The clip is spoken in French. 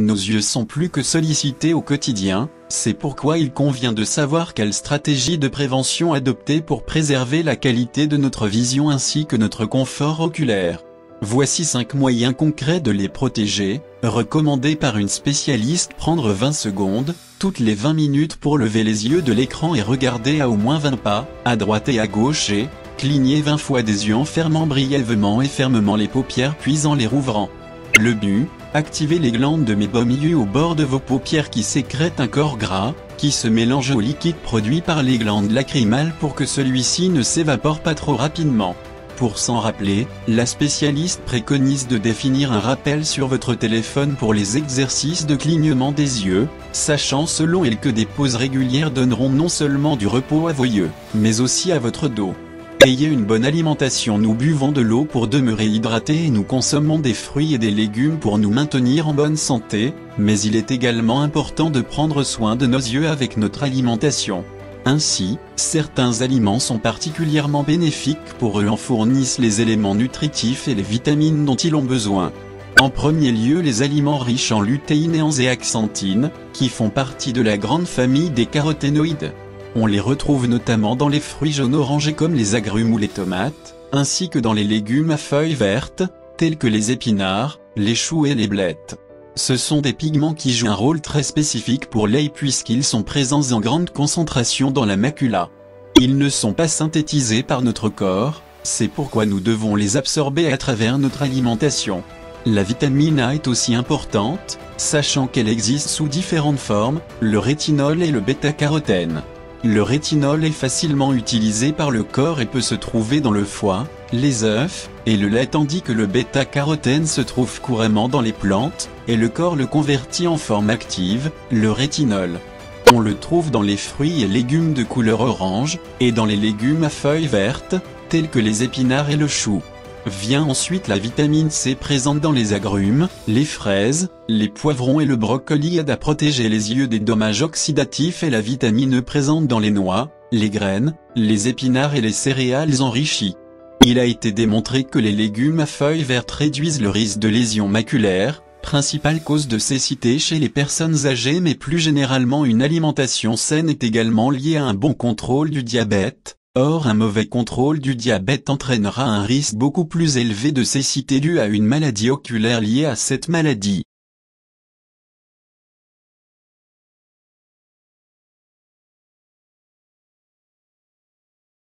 Nos yeux sont plus que sollicités au quotidien, c'est pourquoi il convient de savoir quelle stratégie de prévention adopter pour préserver la qualité de notre vision ainsi que notre confort oculaire. Voici 5 moyens concrets de les protéger, recommandés par une spécialiste. Prendre 20 secondes, toutes les 20 minutes pour lever les yeux de l'écran et regarder à au moins 20 pas, à droite et à gauche et cligner 20 fois des yeux en fermant brièvement et fermement les paupières puis en les rouvrant. Le but, activer les glandes de mébomius au bord de vos paupières qui sécrètent un corps gras, qui se mélange au liquide produit par les glandes lacrymales pour que celui-ci ne s'évapore pas trop rapidement. Pour s'en rappeler, la spécialiste préconise de définir un rappel sur votre téléphone pour les exercices de clignement des yeux, sachant selon elle que des pauses régulières donneront non seulement du repos à vos yeux, mais aussi à votre dos. Ayez une bonne alimentation. Nous buvons de l'eau pour demeurer hydratés et nous consommons des fruits et des légumes pour nous maintenir en bonne santé, mais il est également important de prendre soin de nos yeux avec notre alimentation. Ainsi, certains aliments sont particulièrement bénéfiques pour eux, en fournissent les éléments nutritifs et les vitamines dont ils ont besoin. En premier lieu, les aliments riches en lutéine et en zéaxanthine, qui font partie de la grande famille des caroténoïdes. On les retrouve notamment dans les fruits jaunes orangés comme les agrumes ou les tomates, ainsi que dans les légumes à feuilles vertes, tels que les épinards, les choux et les blettes. Ce sont des pigments qui jouent un rôle très spécifique pour l'œil puisqu'ils sont présents en grande concentration dans la macula. Ils ne sont pas synthétisés par notre corps, c'est pourquoi nous devons les absorber à travers notre alimentation. La vitamine A est aussi importante, sachant qu'elle existe sous différentes formes, le rétinol et le bêta-carotène. Le rétinol est facilement utilisé par le corps et peut se trouver dans le foie, les œufs, et le lait, tandis que le bêta-carotène se trouve couramment dans les plantes, et le corps le convertit en forme active, le rétinol. On le trouve dans les fruits et légumes de couleur orange, et dans les légumes à feuilles vertes, tels que les épinards et le chou. Vient ensuite la vitamine C présente dans les agrumes, les fraises, les poivrons et le brocoli aide à protéger les yeux des dommages oxydatifs, et la vitamine E présente dans les noix, les graines, les épinards et les céréales enrichies. Il a été démontré que les légumes à feuilles vertes réduisent le risque de lésions maculaires, principale cause de cécité chez les personnes âgées, mais plus généralement une alimentation saine est également liée à un bon contrôle du diabète. Or, un mauvais contrôle du diabète entraînera un risque beaucoup plus élevé de cécité due à une maladie oculaire liée à cette maladie.